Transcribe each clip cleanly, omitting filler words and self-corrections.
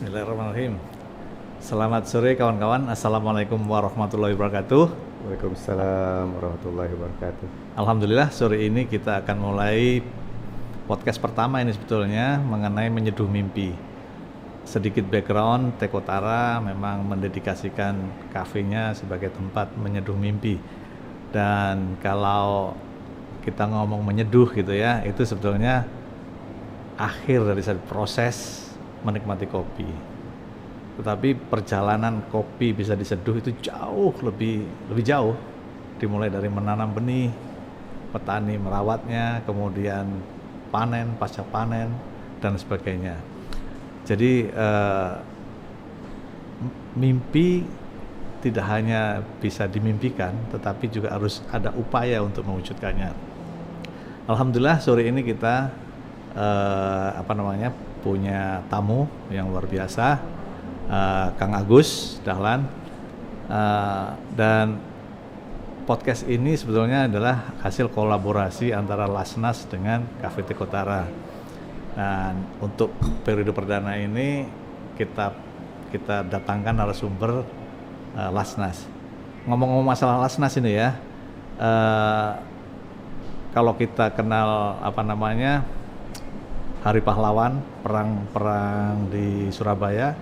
Bismillahirrahmanirrahim. Selamat sore kawan-kawan. Assalamualaikum warahmatullahi wabarakatuh. Waalaikumsalam warahmatullahi wabarakatuh. Alhamdulillah sore ini kita akan mulai podcast pertama ini sebetulnya mengenai menyeduh mimpi. Sedikit background, Tekotara memang mendedikasikan kafenya sebagai tempat menyeduh mimpi. Dan kalau kita ngomong menyeduh gitu ya, itu sebetulnya akhir dari proses menikmati kopi. Tetapi perjalanan kopi bisa diseduh itu jauh lebih jauh. Dimulai dari menanam benih, petani merawatnya, kemudian panen, pasca panen dan sebagainya. Jadi mimpi tidak hanya bisa dimimpikan, tetapi juga harus ada upaya untuk mewujudkannya. Alhamdulillah sore ini kita punya tamu yang luar biasa, Kang Agus Dahlan, dan podcast ini sebetulnya adalah hasil kolaborasi antara Lasnas dengan Cafe Tekotara. Dan untuk periode perdana ini kita datangkan narasumber Lasnas. Ngomong-ngomong masalah Lasnas ini ya, kalau kita kenal Hari Pahlawan, perang di Surabaya,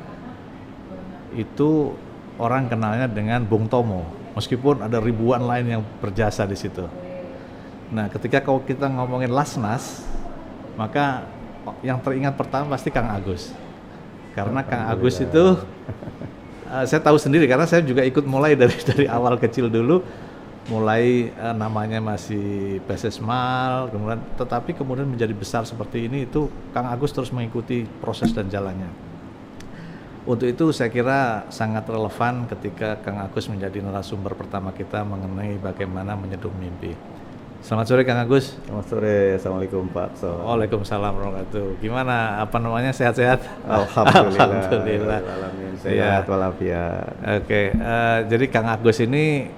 itu orang kenalnya dengan Bung Tomo, meskipun ada ribuan lain yang berjasa di situ. Nah, ketika kalau kita ngomongin Lasnas, maka yang teringat pertama pasti Kang Agus, karena Kang Agus itu saya tahu sendiri karena saya juga ikut mulai dari awal kecil dulu. Mulai namanya masih Pesesmal, tetapi kemudian menjadi besar seperti ini, itu Kang Agus terus mengikuti proses dan jalannya. Untuk itu saya kira sangat relevan ketika Kang Agus menjadi narasumber pertama kita mengenai bagaimana menyeduh mimpi. Selamat sore Kang Agus. Selamat sore, Assalamualaikum Pak. Waalaikumsalam warahmatullahi wabarakatuh. Gimana sehat-sehat? Alhamdulillah. Sehat walafiat. Oke, jadi Kang Agus ini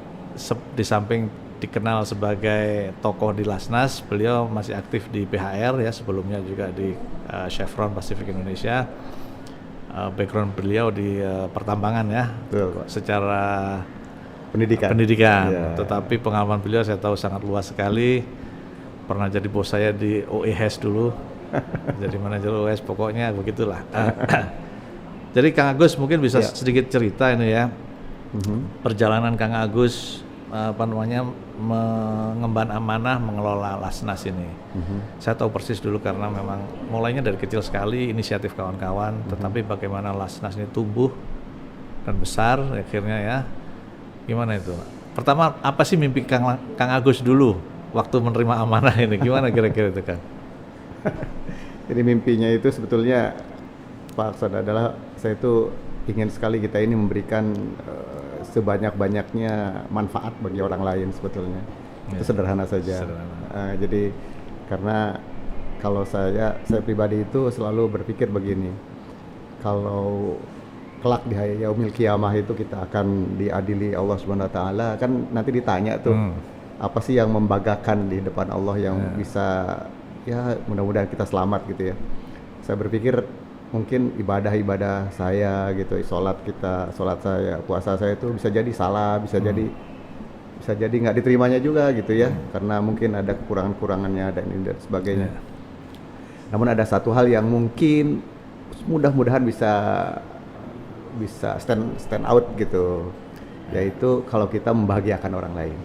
di samping dikenal sebagai tokoh di Lasnas, beliau masih aktif di PHR ya, sebelumnya juga di Chevron Pacific Indonesia. Background beliau di pertambangan ya. Betul, Pak. Secara pendidikan. Ya. Tetapi pengalaman beliau saya tahu sangat luas sekali. Pernah jadi bos saya di OEHS dulu. Jadi manajer OEHS, pokoknya begitulah. Jadi Kang Agus mungkin bisa sedikit cerita ini ya. Perjalanan Kang Agus mengemban amanah mengelola Lasnas ini. Saya tahu persis dulu karena memang mulainya dari kecil sekali inisiatif kawan-kawan, tetapi bagaimana Lasnas ini tumbuh dan besar akhirnya ya. Gimana itu? Pertama apa sih mimpi Kang Agus dulu waktu menerima amanah ini? Gimana kira-kira itu Kang? Jadi mimpinya itu sebetulnya Pak Aksan adalah saya itu ingin sekali kita ini memberikan sebanyak-banyaknya manfaat bagi orang lain sebetulnya. Itu sederhana saja. Jadi karena kalau saya pribadi itu selalu berpikir begini, kalau kelak di yaumil qiyamah itu kita akan diadili Allah Subhanahu wa taala, kan nanti ditanya tuh apa sih yang membanggakan di depan Allah yang bisa, ya mudah-mudahan kita selamat gitu ya. Saya berpikir mungkin ibadah saya gitu, sholat saya, puasa saya itu bisa jadi salah, bisa jadi nggak diterimanya juga gitu ya, karena mungkin ada kekurangannya dan sebagainya. Namun ada satu hal yang mungkin mudah-mudahan bisa stand out gitu, yaitu kalau kita membahagiakan orang lain.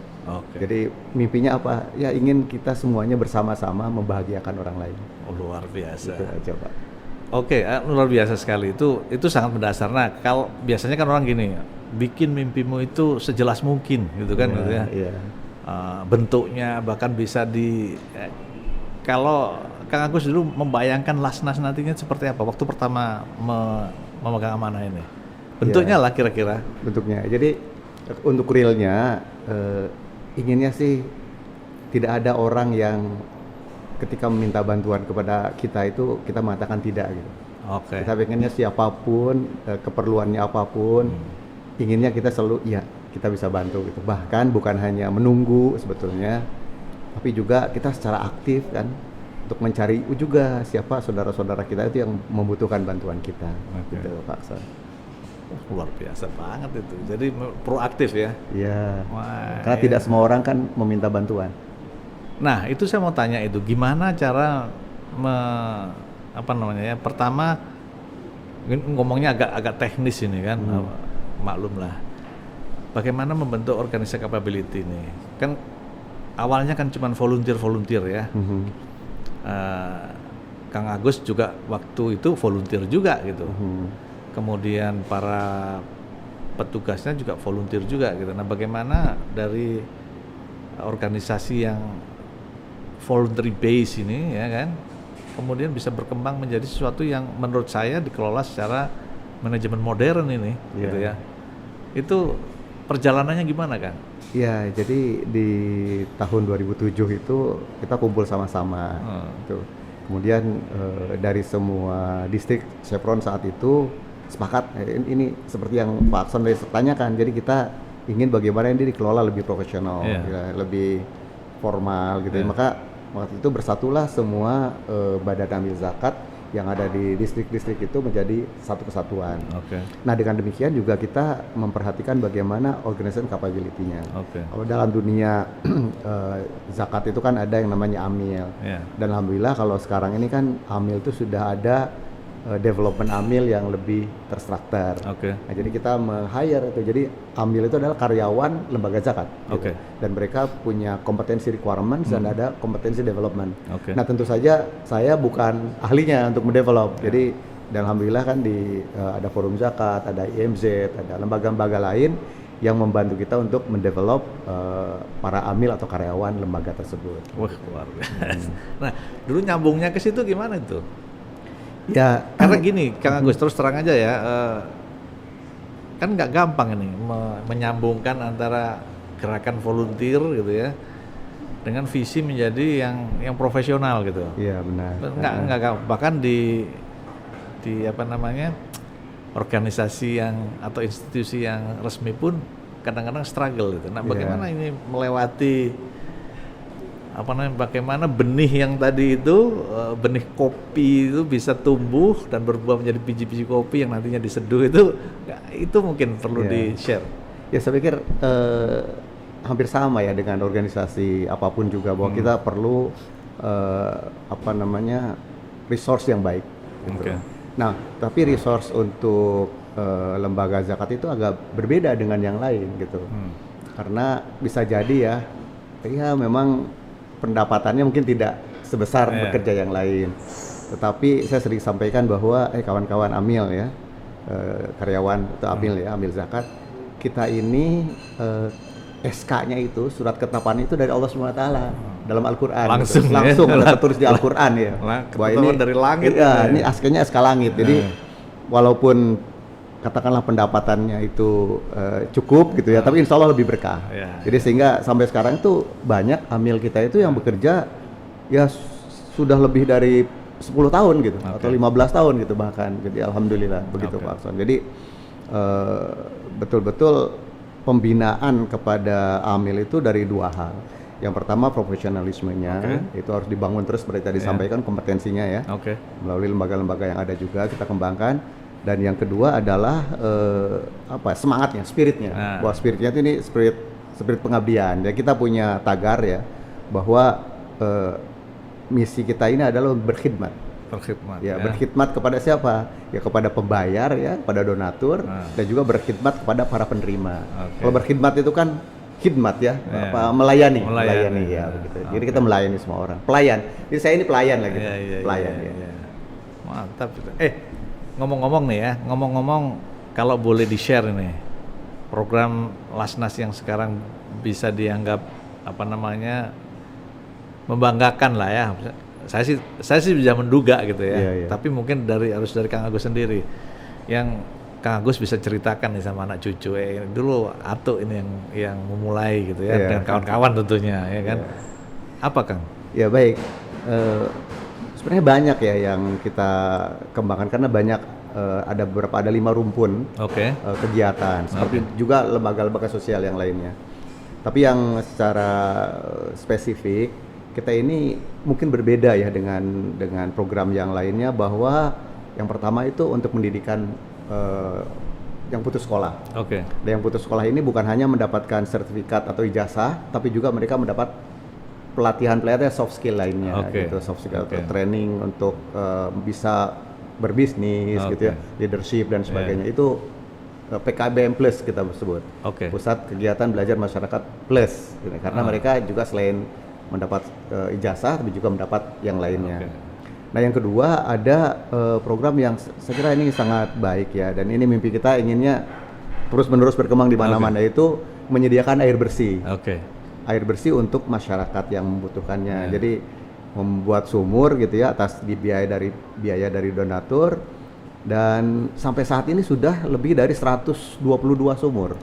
Jadi mimpinya apa? Ya ingin kita semuanya bersama-sama membahagiakan orang lain. Luar biasa. Itu aja Pak. Luar biasa sekali, itu sangat mendasar. Nah, kalau biasanya kan orang gini, bikin mimpimu itu sejelas mungkin gitu kan, gitu ya. Bentuknya bahkan bisa kalau Kang Agus dulu membayangkan Lasnas nantinya seperti apa waktu pertama memegang amanah ini, bentuknya lah kira-kira. Bentuknya, jadi untuk realnya inginnya sih tidak ada orang yang ketika meminta bantuan kepada kita itu kita mengatakan tidak gitu. Kita pengennya siapapun, keperluannya apapun, inginnya kita selalu kita bisa bantu gitu. Bahkan bukan hanya menunggu sebetulnya, tapi juga kita secara aktif kan untuk mencari juga siapa saudara-saudara kita itu yang membutuhkan bantuan kita. Gitu Pak Aksan. Luar biasa banget itu. Jadi proaktif ya. Iya. Wah, Karena tidak semua orang kan meminta bantuan. Nah, itu saya mau tanya itu, gimana cara pertama ngomongnya agak teknis ini kan, maklum lah. Bagaimana membentuk organisasi capability ini? Kan awalnya kan cuma volunteer ya. Kang Agus juga waktu itu volunteer juga gitu. Kemudian para petugasnya juga volunteer juga gitu. Nah, bagaimana dari organisasi yang voluntary base ini ya kan, kemudian bisa berkembang menjadi sesuatu yang menurut saya dikelola secara manajemen modern ini, gitu ya. Itu perjalanannya gimana kan? Ya, jadi di tahun 2007 itu kita kumpul sama-sama. Gitu. Kemudian dari semua distrik Chevron saat itu sepakat ini seperti yang Pak Akson tadi tanyakan. Jadi kita ingin bagaimana ini dikelola lebih profesional, ya, lebih formal gitu. Maka waktu itu bersatulah semua badan amil zakat yang ada di distrik-distrik itu menjadi satu kesatuan. Nah, dengan demikian juga kita memperhatikan bagaimana organization capability-nya. Kalau dalam dunia zakat itu kan ada yang namanya amil. Dan alhamdulillah kalau sekarang ini kan amil itu sudah ada development amil yang lebih terstruktur. Nah, jadi kita meng-hire itu. Jadi amil itu adalah karyawan lembaga zakat. Gitu. Dan mereka punya kompetensi requirements dan ada kompetensi development. Nah, tentu saja saya bukan ahlinya untuk mendevelop. Jadi dan alhamdulillah kan ada forum zakat, ada IMZ, ada lembaga-lembaga lain yang membantu kita untuk mendevelop para amil atau karyawan lembaga tersebut. Wah, luar biasa. Nah, dulu nyambungnya ke situ gimana itu? Ya, karena gini, Kang Agus, terus terang aja ya, kan nggak gampang ini menyambungkan antara gerakan volunteer gitu ya dengan visi menjadi yang profesional gitu. Iya, benar. Nggak gampang. Bahkan di organisasi yang atau institusi yang resmi pun kadang-kadang struggle gitu. Nah, bagaimana ini melewati bagaimana benih yang tadi itu, benih kopi itu bisa tumbuh dan berbuah menjadi biji-biji kopi yang nantinya diseduh itu mungkin perlu di-share. Ya, saya pikir hampir sama ya dengan organisasi apapun juga, bahwa kita perlu resource yang baik. Gitu. Nah, tapi resource untuk lembaga zakat itu agak berbeda dengan yang lain gitu. Karena bisa jadi ya memang pendapatannya mungkin tidak sebesar bekerja yang lain. Tetapi saya sering sampaikan bahwa kawan-kawan amil ya, karyawan atau amil zakat, kita ini SK-nya itu, surat ketetapan itu dari Allah SWT dalam Al-Quran. Langsung tertulis di Al-Quran ya. Bahwa ini dari langit. Ini SK-nya SK langit. Jadi walaupun katakanlah pendapatannya itu cukup gitu ya, tapi insya Allah lebih berkah. Jadi sehingga sampai sekarang itu banyak amil kita itu yang bekerja ya sudah lebih dari 10 tahun gitu, atau 15 tahun gitu bahkan. Jadi alhamdulillah begitu Pak Akson. Jadi betul-betul pembinaan kepada amil itu dari dua hal. Yang pertama profesionalismenya, itu harus dibangun terus seperti tadi disampaikan kompetensinya ya, melalui lembaga-lembaga yang ada juga kita kembangkan. Dan yang kedua adalah semangatnya, spiritnya. Bahwa spiritnya itu ini spirit pengabdian. Ya, kita punya tagar ya bahwa misi kita ini adalah berkhidmat. Berkhidmat kepada siapa? Ya kepada pembayar ya, kepada donatur, dan juga berkhidmat kepada para penerima. Kalau berkhidmat itu kan khidmat ya, melayani ya begitu. Jadi kita melayani semua orang. Pelayan. Jadi saya ini pelayan lagi. Pelayan ya. Mantap. Ngomong-ngomong nih ya, kalau boleh di-share nih program Lasnas yang sekarang bisa dianggap membanggakan lah ya. Saya sih bisa menduga gitu ya. Tapi mungkin harus dari Kang Agus sendiri yang Kang Agus bisa ceritakan nih sama anak cucu. Dulu Ato ini yang memulai gitu ya, dengan kawan-kawan tentunya ya kan. Apa Kang? Ya baik. Sebenarnya banyak ya yang kita kembangkan karena banyak ada 5 rumpun kegiatan seperti juga lembaga-lembaga sosial yang lainnya. Tapi yang secara spesifik kita ini mungkin berbeda ya dengan program yang lainnya, bahwa yang pertama itu untuk pendidikan yang putus sekolah. Oke. Dan yang putus sekolah ini bukan hanya mendapatkan sertifikat atau ijazah, tapi juga mereka mendapat pelatihan soft skill lainnya, gitu, soft skill atau training untuk bisa berbisnis, gitu ya, leadership dan sebagainya. Itu PKBM Plus kita sebut, Pusat Kegiatan Belajar Masyarakat Plus, gitu. Karena mereka juga selain mendapat ijazah, tapi juga mendapat yang lainnya. Nah, yang kedua ada program yang saya kira ini sangat baik ya, dan ini mimpi kita inginnya terus-menerus berkembang di mana-mana, itu menyediakan air bersih. Air bersih untuk masyarakat yang membutuhkannya. Jadi membuat sumur gitu ya atas biaya dari donatur, dan sampai saat ini sudah lebih dari 122 sumur.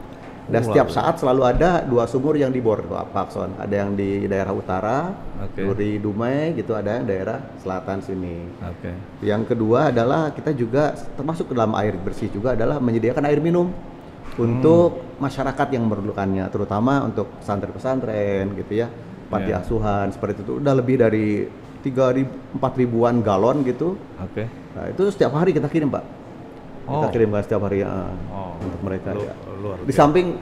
Dan setiap saat selalu ada 2 sumur yang dibor, Pak Akson. Ada yang di daerah utara, Duri Dumai gitu, ada yang daerah selatan sini. Yang kedua adalah kita juga termasuk ke dalam air bersih juga adalah menyediakan air minum untuk masyarakat yang memerlukannya, terutama untuk pesantren-pesantren gitu ya, panti asuhan seperti itu. Udah lebih dari 3.000-4.000-an galon gitu. Nah, itu setiap hari kita kirim, Pak. Kita kirimkan setiap hari untuk mereka ya. Di samping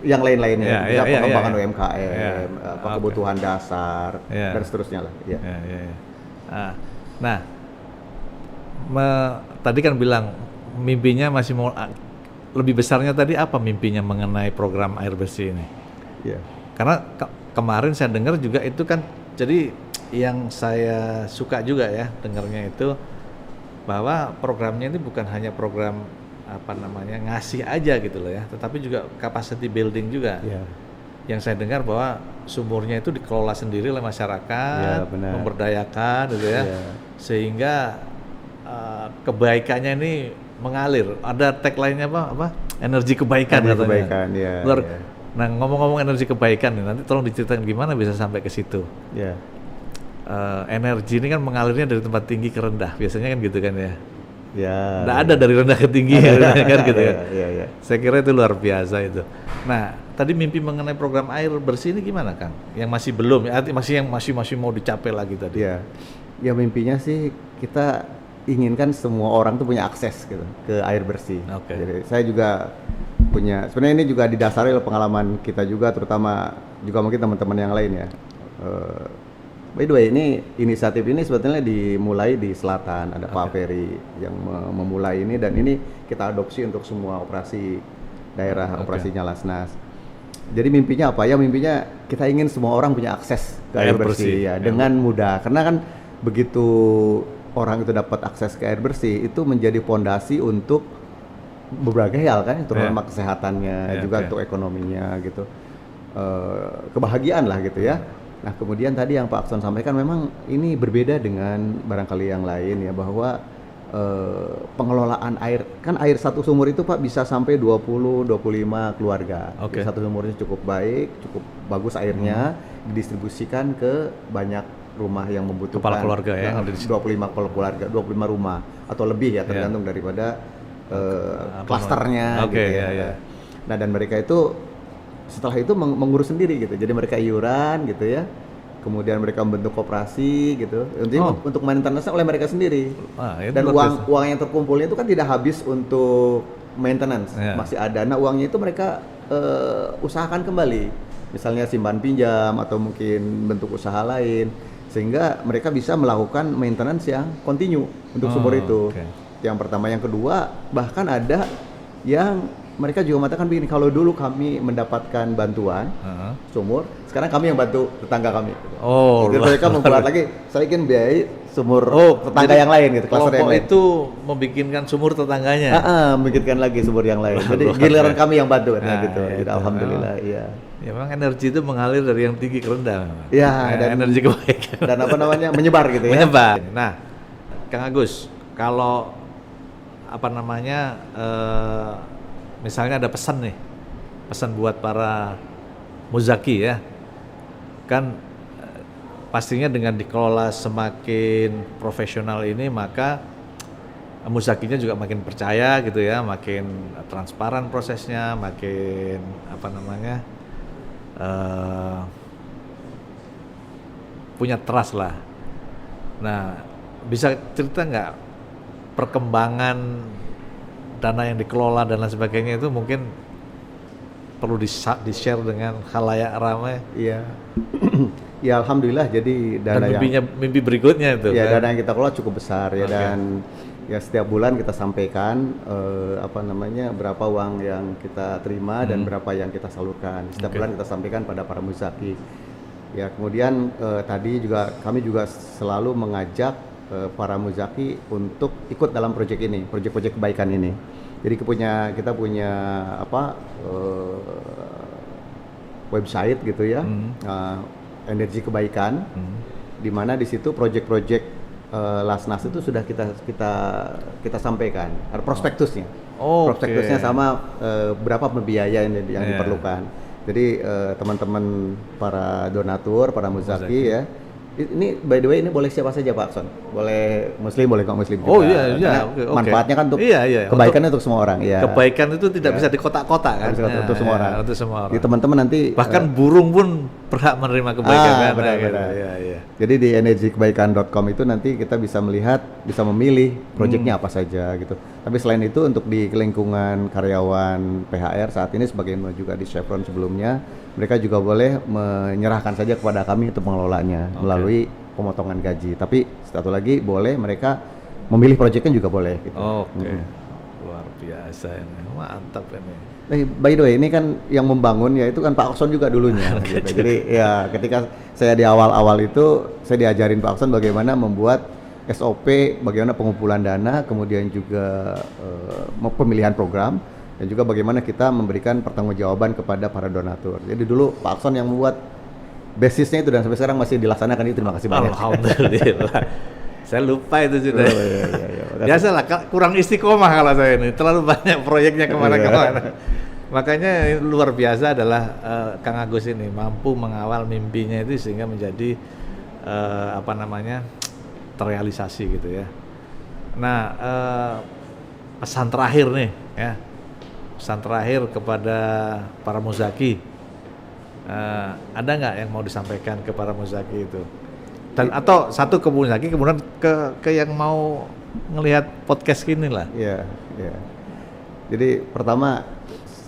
yang lain-lainnya, pengembangan UMKM, kebutuhan dasar dan seterusnya lah. Nah, tadi kan bilang mimpinya masih mau lebih besarnya, tadi apa mimpinya mengenai program air bersih ini? Karena kemarin saya dengar juga itu kan, jadi yang saya suka juga ya dengarnya itu, bahwa programnya ini bukan hanya program ngasih aja gitu loh ya, tetapi juga capacity building juga. Yang saya dengar bahwa sumurnya itu dikelola sendiri oleh masyarakat, memberdayakan gitu ya, sehingga kebaikannya ini mengalir. Ada tagline-nya apa? Energi kebaikan katanya. Nah, ngomong-ngomong energi kebaikan nih, nanti tolong diceritain gimana bisa sampai ke situ. Energi ini kan mengalirnya dari tempat tinggi ke rendah, biasanya kan gitu kan ya. Nggak ada dari rendah ke tinggi kan gitu ya. Saya kira itu luar biasa itu. Nah, tadi mimpi mengenai program air bersih ini gimana, Kang? Yang masih belum, masih mau dicapai lagi tadi. Ya mimpinya sih kita inginkan semua orang tuh punya akses gitu ke air bersih. Jadi saya juga punya, sebenarnya ini juga didasari oleh pengalaman kita juga, terutama juga mungkin teman-teman yang lain ya. By the way, ini inisiatif ini sebetulnya dimulai di selatan, ada Pak Ferry yang memulai ini, dan ini kita adopsi untuk semua operasi daerah, operasinya Lasnas. Jadi mimpinya apa ya? Mimpinya kita ingin semua orang punya akses ke air bersih ya, dengan mudah. Karena kan begitu orang itu dapat akses ke air bersih, itu menjadi fondasi untuk berbagai hal kan, terutama kesehatannya, juga untuk ekonominya gitu, kebahagiaan lah gitu ya. Nah, kemudian tadi yang Pak Akson sampaikan, memang ini berbeda dengan barangkali yang lain ya, bahwa pengelolaan air, kan air satu sumur itu Pak bisa sampai 20-25 keluarga. Satu sumurnya cukup baik, cukup bagus airnya, didistribusikan ke banyak rumah yang membutuhkan. Kepala keluarga ya? 25 kepala keluarga, 25 rumah atau lebih ya, tergantung daripada klasternya gitu ya. Nah, dan mereka itu setelah itu mengurus sendiri gitu, jadi mereka iuran gitu ya, kemudian mereka membentuk koperasi gitu, untuk maintenance oleh mereka sendiri. Dan uang yang terkumpulnya itu kan tidak habis untuk maintenance, masih ada. Nah, uangnya itu mereka usahakan kembali, misalnya simpan pinjam atau mungkin bentuk usaha lain, sehingga mereka bisa melakukan maintenance yang continue untuk sumur itu. Yang pertama. Yang kedua, bahkan ada yang mereka juga mengatakan begini, kalau dulu kami mendapatkan bantuan sumur, sekarang kami yang bantu tetangga kami. Jadi mereka membuat lagi, saya ingin biayai sumur tetangga yang lain gitu, klaster yang lain. Itu membikinkan sumur tetangganya? Membikinkan lagi sumur yang lain. Jadi giliran kami yang bantu gitu. Alhamdulillah, iya. Ya, memang energi itu mengalir dari yang tinggi ke rendah. Dan energi kebaikan. Dan menyebar gitu ya. Menyebar. Nah, Kang Agus, kalau misalnya ada pesan buat para muzaki ya, kan pastinya dengan dikelola semakin profesional ini, maka muzakinya juga makin percaya gitu ya, makin transparan prosesnya, makin punya trust lah. Nah, bisa cerita nggak perkembangan dana yang dikelola dan lain sebagainya itu mungkin perlu di-share dengan khalayak ramai. Iya. Ya alhamdulillah, jadi dana dan mimpi berikutnya itu ya kan? dana yang kita kelola cukup besar ya, dan ya setiap bulan kita sampaikan berapa uang yang kita terima dan berapa yang kita salurkan. Setiap bulan kita sampaikan pada para muzaki. Ya kemudian tadi juga kami juga selalu mengajak para muzaki untuk ikut dalam proyek ini, proyek-proyek kebaikan ini. Jadi kita punya website gitu ya, energi kebaikan, di mana di situ proyek-proyek Lasnas itu sudah kita sampaikan. Ada prospektusnya, prospektusnya sama berapa pembiayaan yang diperlukan. Jadi teman-teman para donatur, para muzaki ya. Ini by the way ini boleh siapa saja Pak Akson? Boleh muslim, boleh nggak muslim juga. Oh iya, manfaatnya kan untuk kebaikannya untuk semua orang. Ya. Kebaikan itu tidak bisa di kotak-kotak kan? Untuk semua orang. Untuk semua orang. Jadi teman-teman nanti bahkan burung pun berhak menerima kebaikan kan? Benar. Jadi di energikebaikan.com itu nanti kita bisa melihat, bisa memilih proyeknya apa saja gitu. Tapi selain itu untuk di lingkungan karyawan PHR saat ini, sebagaimana juga di Chevron sebelumnya, mereka juga boleh menyerahkan saja kepada kami untuk mengelolanya melalui pemotongan gaji. Tapi satu lagi boleh mereka memilih proyeknya juga boleh. Gitu. Luar biasa ini, mantap ini. By the way, ini kan yang membangun ya itu kan Pak Akson juga dulunya. Gitu. Jadi ya ketika saya di awal-awal itu saya diajarin Pak Akson bagaimana membuat SOP, bagaimana pengumpulan dana, kemudian juga pemilihan program, dan juga bagaimana kita memberikan pertanggungjawaban kepada para donatur. Jadi dulu Pak Akson yang membuat basisnya itu, dan sampai sekarang masih dilaksanakan itu. Terima kasih banyak. Alhamdulillah. Saya lupa itu sudah. Biasalah, kurang istiqomah kalau saya ini. Terlalu banyak proyeknya kemana-kemana. Makanya luar biasa adalah Kang Agus ini mampu mengawal mimpinya itu sehingga menjadi terrealisasi gitu ya. Nah, pesan terakhir nih ya. Pesan terakhir kepada para muzaki. Ada nggak yang mau disampaikan ke para muzaki itu? Dan atau satu ke muzaki kemudian ke yang mau ngelihat podcast ini lah. Iya. Jadi pertama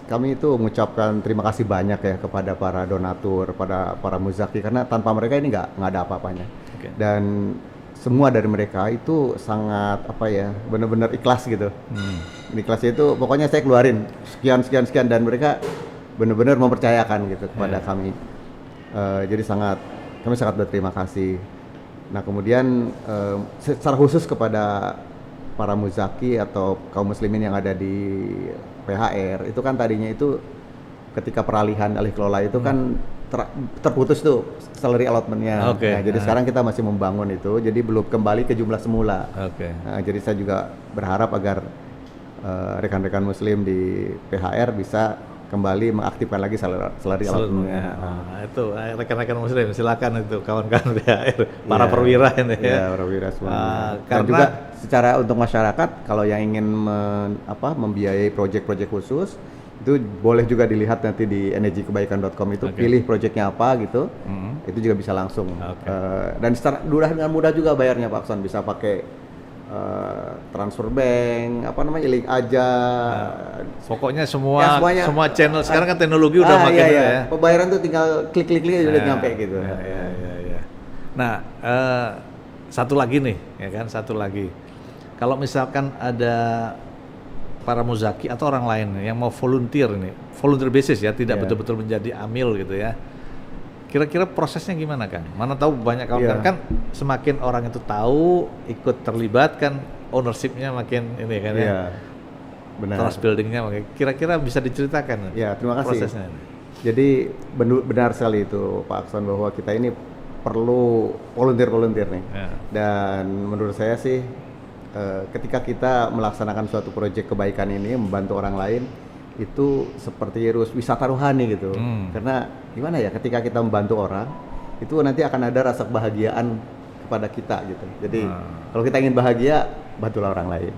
kami itu mengucapkan terima kasih banyak ya kepada para donatur, pada para muzaki, karena tanpa mereka ini nggak ada apa-apanya. Dan semua dari mereka itu sangat benar-benar ikhlas gitu. Ikhlasnya itu pokoknya saya keluarin sekian dan mereka benar-benar mempercayakan gitu kepada kami. Jadi kami sangat berterima kasih. Nah kemudian secara khusus kepada para muzaki atau kaum muslimin yang ada di PHR itu kan tadinya itu ketika peralihan alih kelola itu kan terputus tuh salary allotment-nya. Nah, jadi sekarang kita masih membangun itu, jadi belum kembali ke jumlah semula. Nah, jadi saya juga berharap agar rekan-rekan muslim di PHR bisa kembali mengaktifkan lagi salary allotment-nya. Itu rekan-rekan muslim silakan itu kawan-kawan PHR, para perwira ini ya. Iya, perwira semua. Dan juga secara untuk masyarakat kalau yang ingin membiayai proyek-proyek khusus itu boleh juga dilihat nanti di energikebaikan.com itu pilih proyeknya apa gitu. Itu juga bisa langsung. Dan secara dengan mudah juga bayarnya Pak Akson, bisa pakai transfer bank, link aja. Pokoknya semua channel sekarang kan teknologi udah makin ya. Pembayaran tuh tinggal klik udah nyampe gitu. Nah, satu lagi nih, ya kan, satu lagi. Kalau misalkan ada para muzaki atau orang lain yang mau volunteer basis ya, tidak betul-betul menjadi amil gitu ya. Kira-kira prosesnya gimana Kang? Mana tahu banyak kawan kan semakin orang itu tahu, ikut terlibat kan ownership-nya makin ini kan ya. Benar. Trust building-nya makin. Kira-kira bisa diceritakan? Ya, terima kasih. Prosesnya. Jadi benar sekali itu Pak Akson bahwa kita ini perlu volunteer nih. Dan menurut saya sih ketika kita melaksanakan suatu proyek kebaikan ini, membantu orang lain, itu seperti wisata rohani gitu. Karena gimana ya, ketika kita membantu orang itu nanti akan ada rasa kebahagiaan kepada kita gitu. Jadi kalau kita ingin bahagia, bantulah orang lain.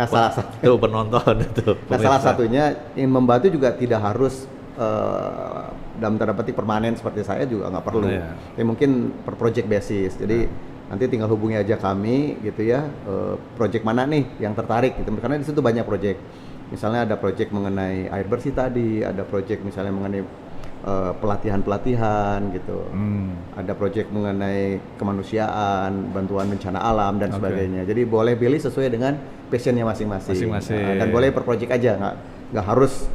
Salah satu penonton itu. Salah satunya ingin membantu juga tidak harus dalam tanda petik permanen seperti saya juga nggak perlu. Iya. Tapi mungkin per project basis. Jadi nanti tinggal hubungi aja kami gitu ya. Project mana nih yang tertarik gitu. Karena di situ banyak project. Misalnya ada project mengenai air bersih tadi, ada project misalnya mengenai pelatihan-pelatihan gitu. Ada project mengenai kemanusiaan, bantuan bencana alam dan sebagainya. Jadi boleh pilih sesuai dengan passionnya masing-masing. Dan boleh per project aja, nggak harus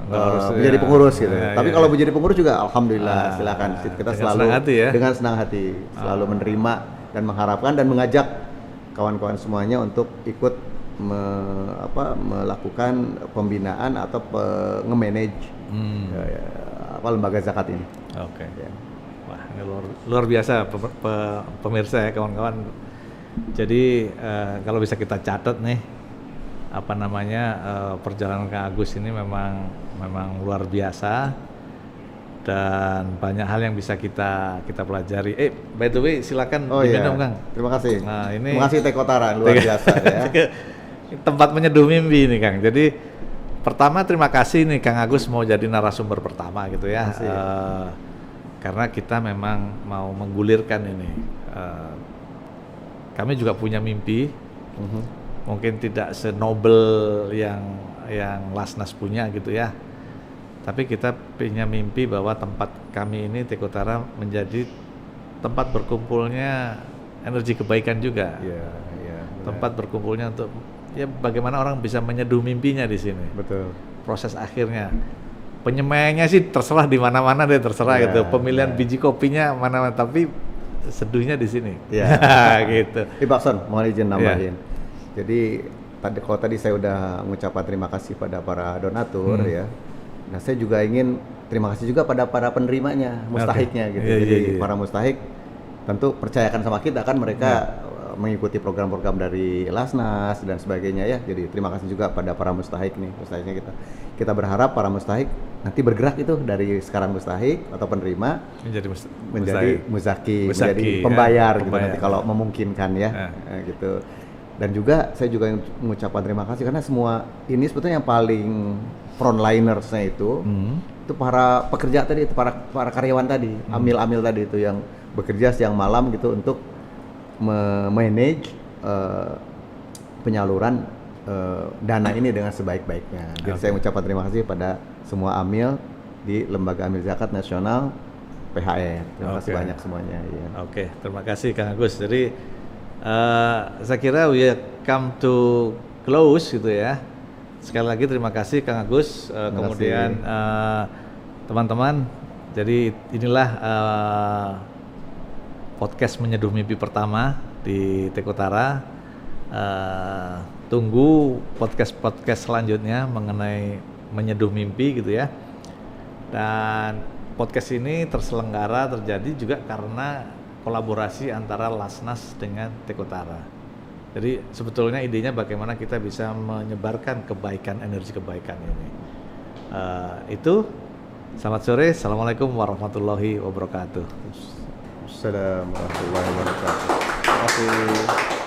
menjadi pengurus gitu. Tapi kalau menjadi pengurus juga alhamdulillah silakan. Kita selalu dengan senang hati selalu menerima dan mengharapkan dan mengajak kawan-kawan semuanya untuk ikut melakukan pembinaan atau nge-manage lembaga zakat ini. Oke. Ya. Wah, ini luar biasa pemirsa ya kawan-kawan. Jadi kalau bisa kita catat nih perjalanan Kang Agus ini memang luar biasa dan banyak hal yang bisa kita pelajari. By the way, silakan diminum Kang. Terima kasih. Nah, ini terima kasih Tekotara, luar biasa ya. Tempat menyeduh mimpi nih Kang. Jadi pertama terima kasih nih Kang Agus mau jadi narasumber pertama gitu ya. Karena kita memang mau menggulirkan ini. Kami juga punya mimpi. Mungkin tidak senobel yang Lasnas punya gitu ya. Tapi kita punya mimpi bahwa tempat kami ini Tekotara menjadi tempat berkumpulnya energi kebaikan juga. Tempat berkumpulnya untuk bagaimana orang bisa menyeduh mimpinya di sini. Betul. Proses akhirnya. Penyemaiannya sih terserah di mana-mana deh, terserah gitu. Pemilihan biji kopinya mana-mana, tapi seduhnya di sini. Gitu. Pak Son, mohon izin nambahin. Jadi kalau tadi saya udah mengucapkan terima kasih pada para donatur ya. Nah, saya juga ingin terima kasih juga pada para penerimanya, mustahiknya gitu. Jadi para mustahik tentu percayakan sama kita kan mereka mengikuti program-program dari Lasnas dan sebagainya ya. Jadi terima kasih juga pada para mustahik nih, mustahiknya kita berharap para mustahik nanti bergerak itu dari sekarang mustahik atau penerima menjadi muzaki, menjadi pembayar gitu nanti kalau memungkinkan ya. Gitu. Dan juga saya juga mengucapkan terima kasih karena semua ini sebetulnya yang paling frontlinersnya itu para pekerja tadi, itu para karyawan tadi, amil-amil tadi itu yang bekerja siang malam gitu untuk manage penyaluran dana ini dengan sebaik-baiknya. Jadi saya mengucapkan terima kasih pada semua amil di Lembaga Amil Zakat Nasional PHN. Terima kasih banyak semuanya. Oke, terima kasih Kang Agus. Jadi saya kira we come to close gitu ya. Sekali lagi terima kasih Kang Agus. Kemudian teman-teman, jadi inilah podcast menyeduh mimpi pertama di Tekotara. Tunggu podcast selanjutnya mengenai menyeduh mimpi gitu ya. Dan podcast ini terjadi juga karena kolaborasi antara Lasnas dengan Tekotara. Jadi sebetulnya idenya bagaimana kita bisa menyebarkan energi kebaikan ini. Itu selamat sore. Assalamualaikum warahmatullahi wabarakatuh. Assalamualaikum warahmatullahi wabarakatuh. Terima kasih.